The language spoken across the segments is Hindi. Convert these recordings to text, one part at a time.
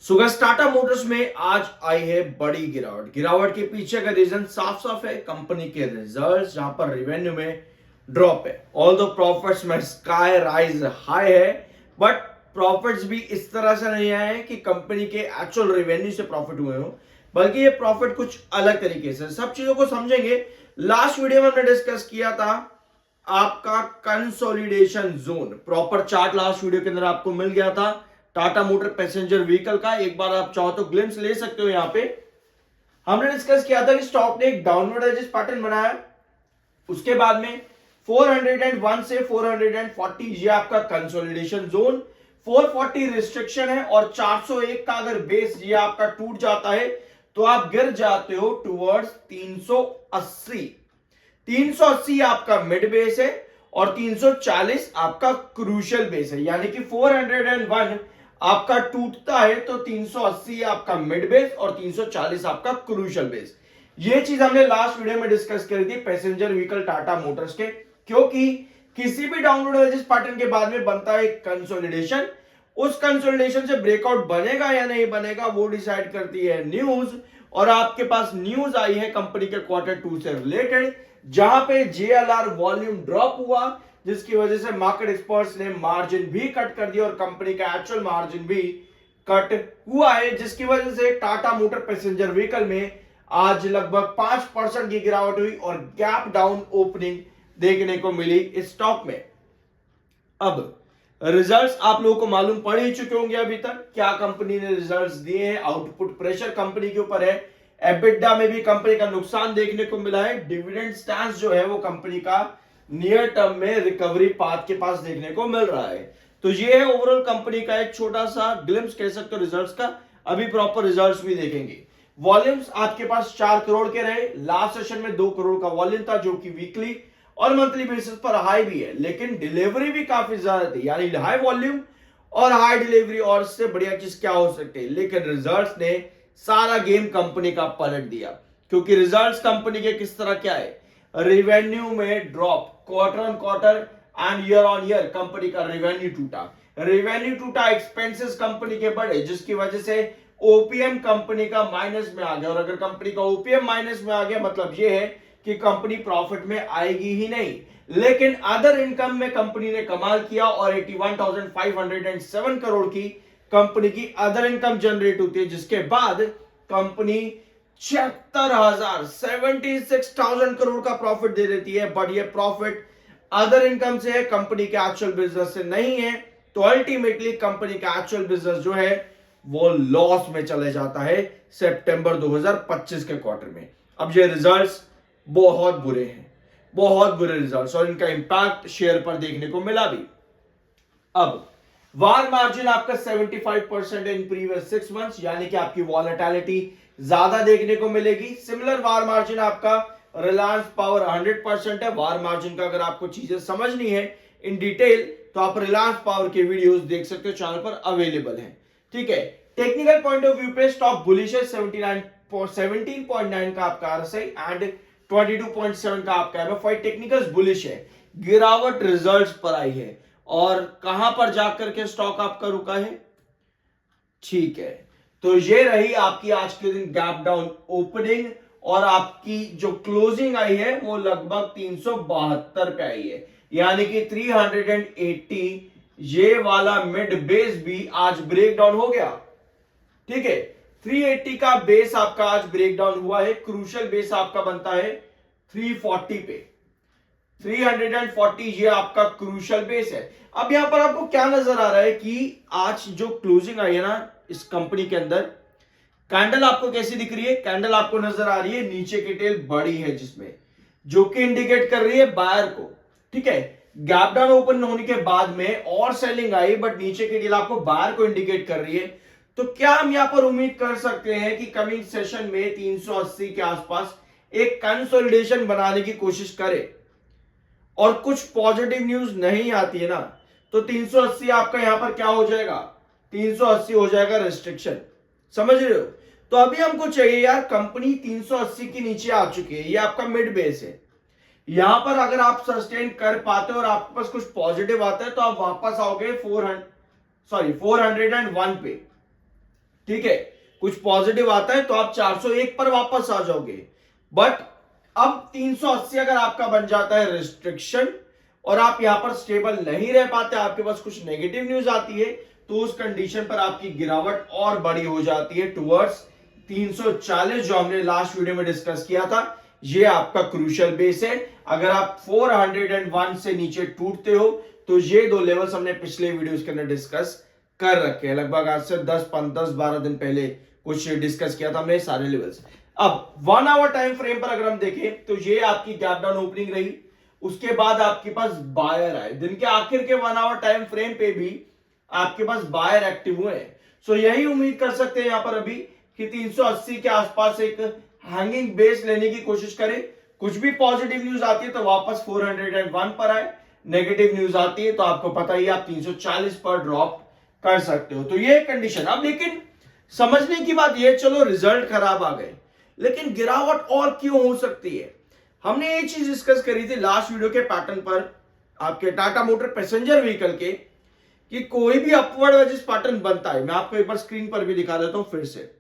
सुगस टाटा मोटर्स में आज आई है बड़ी गिरावट। गिरावट के पीछे का रीजन साफ साफ है, कंपनी के रिजल्ट्स जहां पर रेवेन्यू में ड्रॉप है। ऑल दो प्रॉफिट्स में स्काई राइज हाई है, बट प्रॉफिट्स भी इस तरह से नहीं आए कि कंपनी के एक्चुअल रेवेन्यू से प्रॉफिट हुए हो, बल्कि ये प्रॉफिट कुछ अलग तरीके से। सब चीजों को समझेंगे। लास्ट वीडियो में हमने डिस्कस किया था आपका consolidation zone, proper chart last video के अंदर आपको मिल गया था टाटा मोटर पैसेंजर व्हीकल का। एक बार आप चाहो तो ग्लिम्स ले सकते हो। यहां पे हमने डिस्कस किया था कि स्टॉक ने एक डाउनवर्ड एजिस पैटर्न बनाया, उसके बाद में 401 से 440 ये आपका कंसोलिडेशन जोन, 440 रिस्ट्रिक्शन है और 401 का अगर बेस ये आपका टूट जाता है तो आप गिर जाते हो टुवर्ड्स 380। 380 आपका मिड बेस है और 340 आपका क्रूशियल बेस है। यानी कि 401 आपका टूटता है तो 380 आपका मिड बेस और 340 आपका क्रूशियल बेस। ये चीज हमने लास्ट वीडियो में डिस्कस करी थी पैसेंजर व्हीकल टाटा मोटर्स के, क्योंकि किसी भी डाउनवर्ड एजिस पैटर्न के बाद में बनता है कंसोलिडेशन। उस कंसोलिडेशन से ब्रेकआउट बनेगा या नहीं बनेगा वो डिसाइड करती है न्यूज। और आपके पास न्यूज आई है कंपनी के Q2 से रिलेटेड, जहां पे जेएलआर वॉल्यूम ड्रॉप हुआ, जिसकी वजह से मार्केट एक्सपर्ट्स ने मार्जिन भी कट कर दिया और कंपनी का एक्चुअल मार्जिन भी कट हुआ है, जिसकी वजह से टाटा मोटर पैसेंजर व्हीकल में आज लगभग 5% की गिरावट हुई और गैप डाउन ओपनिंग देखने को मिली इस स्टॉक में। अब रिजल्ट्स आप लोगों को मालूम पड़ ही चुके होंगे अभी तक क्या कंपनी ने रिजल्ट्स दिए हैं। आउटपुट प्रेशर कंपनी के ऊपर है, एबिटा में भी कंपनी का नुकसान देखने को मिला है, डिविडेंड स्टैंस जो है वो कंपनी का नियर टर्म में रिकवरी पाथ के पास देखने को मिल रहा है। तो ये है ओवरऑल कंपनी का एक छोटा सा ग्लिम्स कह सकते हो रिजल्ट्स का। अभी प्रॉपर रिजल्ट्स भी देखेंगे। वॉल्यूम्स आपके पास 4 करोड़ के रहे, लास्ट सेशन में 2 करोड़ का वॉल्यूम था, जो कि वीकली और मंथली बेसिस पर हाई भी है, लेकिन डिलीवरी भी काफी ज्यादा थी। यानी हाई वॉल्यूम और हाई डिलीवरी, और इससे बढ़िया चीज क्या हो सकती है। लेकिन रिजल्ट्स ने सारा गेम कंपनी का पलट दिया, क्योंकि रिजल्ट्स कंपनी के किस तरह क्या है, रेवेन्यू में drop quarter on quarter and year on year company का रेवेन्यू टूटा, एक्सपेंसेस कंपनी के बढ़े, जिसकी वजह से ओपीएम कंपनी का माइनस में आ गया। और अगर कंपनी का ओपीएम माइनस में आ गया मतलब यह है कि कंपनी प्रॉफिट में आएगी ही नहीं। लेकिन अदर इनकम में कंपनी ने कमाल किया और 81,507 करोड़ की कंपनी की अदर इनकम जनरेट होती है, जिसके बाद कंपनी 76,000 करोड़ का प्रॉफिट दे देती है। बट ये प्रॉफिट अदर इनकम से है, कंपनी के एक्चुअल बिजनेस से नहीं है। तो अल्टीमेटली कंपनी का एक्चुअल बिजनेस जो है वो लॉस में चले जाता है सितंबर 2025 के क्वार्टर में। अब ये रिजल्ट्स बहुत बुरे हैं, बहुत बुरे रिजल्ट्स, और इनका इंपैक्ट शेयर पर देखने को मिला भी। अब वार मार्जिन आपका 75% इन प्रीवियस 6 मंथ्स, यानी कि आपकी वॉलेटिलिटी ज्यादा देखने को मिलेगी। सिमिलर वार मार्जिन आपका रिलायंस पावर 100% है। वार मार्जिन का अगर आपको चीजें समझनी है इन डिटेल तो आप रिलायंस पावर के वीडियोस देख सकते हो, चैनल पर अवेलेबल है। ठीक है, टेक्निकल पॉइंट ऑफ व्यू पे स्टॉक बुलिश है। 17.9 का आपका आरएसआई एंड 22.7 का आपका एमएफआई, टेक्निकल्स बुलिश है। गिरावट रिजल्ट्स पर आई है और कहां पर जाकर के स्टॉक आपका रुका है। ठीक है, तो ये रही आपकी आज के दिन गैप डाउन ओपनिंग, और आपकी जो क्लोजिंग आई है वो लगभग 372 पे आई है, यानी कि 380 ये वाला मिड बेस भी आज ब्रेक डाउन हो गया। ठीक है, 380 का बेस आपका आज ब्रेक डाउन हुआ है। क्रूशियल बेस आपका बनता है 340 पे, 340 ये आपका क्रूशियल बेस है। अब यहां पर आपको क्या नजर आ रहा है कि आज जो क्लोजिंग आई है ना इस कंपनी के अंदर, कैंडल आपको कैसी दिख रही है। कैंडल आपको नजर आ रही है नीचे की टेल बड़ी है, जिसमें जो कि इंडिकेट कर रही है बायर को। ठीक है, गैप डाउन ओपन होने के बाद में और सेलिंग आई, बट नीचे की टेल आपको बायर को इंडिकेट कर रही है। तो क्या हम यहां पर उम्मीद कर सकते हैं कि कमिंग सेशन में 380 के आसपास एक कंसोलिडेशन बनाने की कोशिश करे, और कुछ पॉजिटिव न्यूज नहीं आती है ना तो 380 आपका यहां पर क्या हो जाएगा, 380 हो जाएगा रिस्ट्रिक्शन। समझ रहे हो। तो अभी हमको चाहिए यार, कंपनी 380 के नीचे आ चुकी है, ये आपका मिड बेस है। यहां पर अगर आप सस्टेन कर पाते हो और आपके पास कुछ पॉजिटिव आता है तो आप वापस आओगे 401 पे। ठीक है, कुछ पॉजिटिव आता है तो आप 401 पर वापस आ जाओगे, बट अब 380 अगर आपका बन जाता है रिस्ट्रिक्शन और आप यहां पर स्टेबल नहीं रह पाते, आपके पास कुछ नेगेटिव न्यूज आती है, तो उस कंडीशन पर आपकी गिरावट और बड़ी हो जाती है टुवर्ड्स 340, जो हमने लास्ट वीडियो में डिस्कस किया था। ये आपका क्रूशियल बेस है। अगर आप 401 से नीचे टूटते हो तो ये दो लेवल्स हमने पिछले वीडियोस के अंदर डिस्कस कर रखे हैं, लगभग आज से 10-12 दिन पहले कुछ डिस्कस किया था हमने सारे लेवल्स। अब 1 आवर टाइम फ्रेम पर अगर हम देखें तो ये आपकी गैप डाउन ओपनिंग रही, उसके बाद आपके पास बायर आए, दिन के आखिर के 1 आवर टाइम फ्रेम पे भी आपके पास बायर एक्टिव हुए हैं। सो यही उम्मीद कर सकते हैं यहां पर अभी कि 380 के आसपास एक हैंगिंग बेस लेने की कोशिश करें। कुछ भी पॉजिटिव न्यूज आती है तो वापस 401 पर आए, नेगेटिव न्यूज आती है तो आपको पता ही आप 340 पर ड्रॉप कर सकते हो। तो ये कंडीशन। अब लेकिन समझने की बात ये, चलो रिजल्ट खराब आ गए, लेकिन गिरावट और क्यों हो सकती है। हमने ये चीज डिस्कस करी थी लास्ट वीडियो के पैटर्न पर आपके टाटा मोटर पैसेंजर व्हीकल के, कि कोई भी अपवर्ड वेजिस पैटर्न बनता है। मैं आपको एक बार स्क्रीन पर भी दिखा देता हूं फिर से,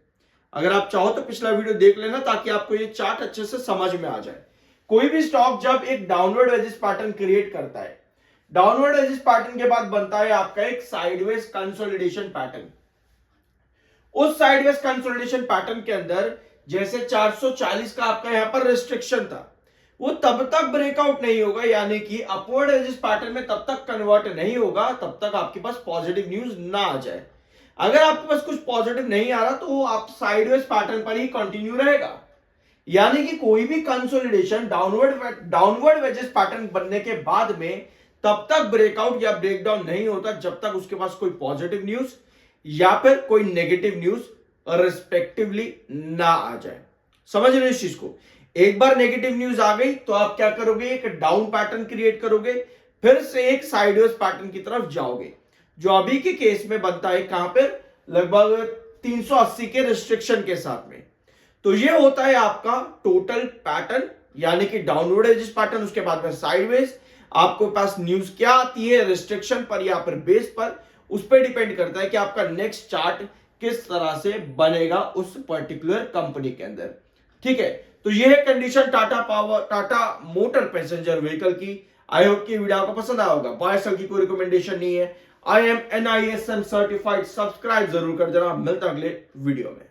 अगर आप चाहो तो पिछला वीडियो देख लेना ताकि आपको ये चार्ट अच्छे से समझ में आ जाए। कोई भी स्टॉक जब एक डाउनवर्ड वेजिस पैटर्न क्रिएट करता है, डाउनवर्ड वेजिस पैटर्न के बाद बनता है आपका एक साइडवेज कंसोलिडेशन पैटर्न। उस साइडवेज कंसोलिडेशन पैटर्न के अंदर जैसे 440 का आपका यहां पर रिस्ट्रिक्शन था, वो तब तक ब्रेकआउट नहीं होगा, यानी कि अपवर्ड वेजिस पैटर्न में तब तक कन्वर्ट नहीं होगा तब तक आपके पास पॉजिटिव न्यूज ना आ जाए। अगर आपके पास कुछ पॉजिटिव नहीं आ रहा तो वो आप साइडवेज पैटर्न पर ही कंटिन्यू रहेगा, यानी कि कोई भी कंसोलिडेशन डाउनवर्ड वेजेस पैटर्न बनने के बाद में तब तक ब्रेकआउट या ब्रेकडाउन नहीं होता जब तक उसके पास कोई पॉजिटिव न्यूज या फिर कोई नेगेटिव न्यूज रिस्पेक्टिवली ना आ जाए। समझ रहे हो इस चीज को। एक बार नेगेटिव न्यूज आ गई तो आप क्या करोगे, एक डाउन पैटर्न क्रिएट करोगे, फिर से एक साइडवेज पैटर्न की तरफ जाओगे, जो अभी के केस में बनता है कहां पर, लगभग 380 के रिस्ट्रिक्शन के साथ में। तो ये होता है आपका टोटल पैटर्न, यानी कि डाउनवर्ड एजिस पैटर्न, उसके बाद में साइडवेज। आपको पास न्यूज क्या आती है, रिस्ट्रिक्शन पर या फिर बेस पर, उस पर डिपेंड करता है कि आपका नेक्स्ट चार्ट किस तरह से बनेगा उस पर्टिकुलर कंपनी के अंदर। ठीक है, तो ये है condition Tata motor passenger vehicle की। आई होप कि वीडियो आपको पसंद आया होगा। बाय सेल की कोई रिकमेंडेशन नहीं है। I am NISM certified. Subscribe जरूर कर देना। मिलता अगले वीडियो में।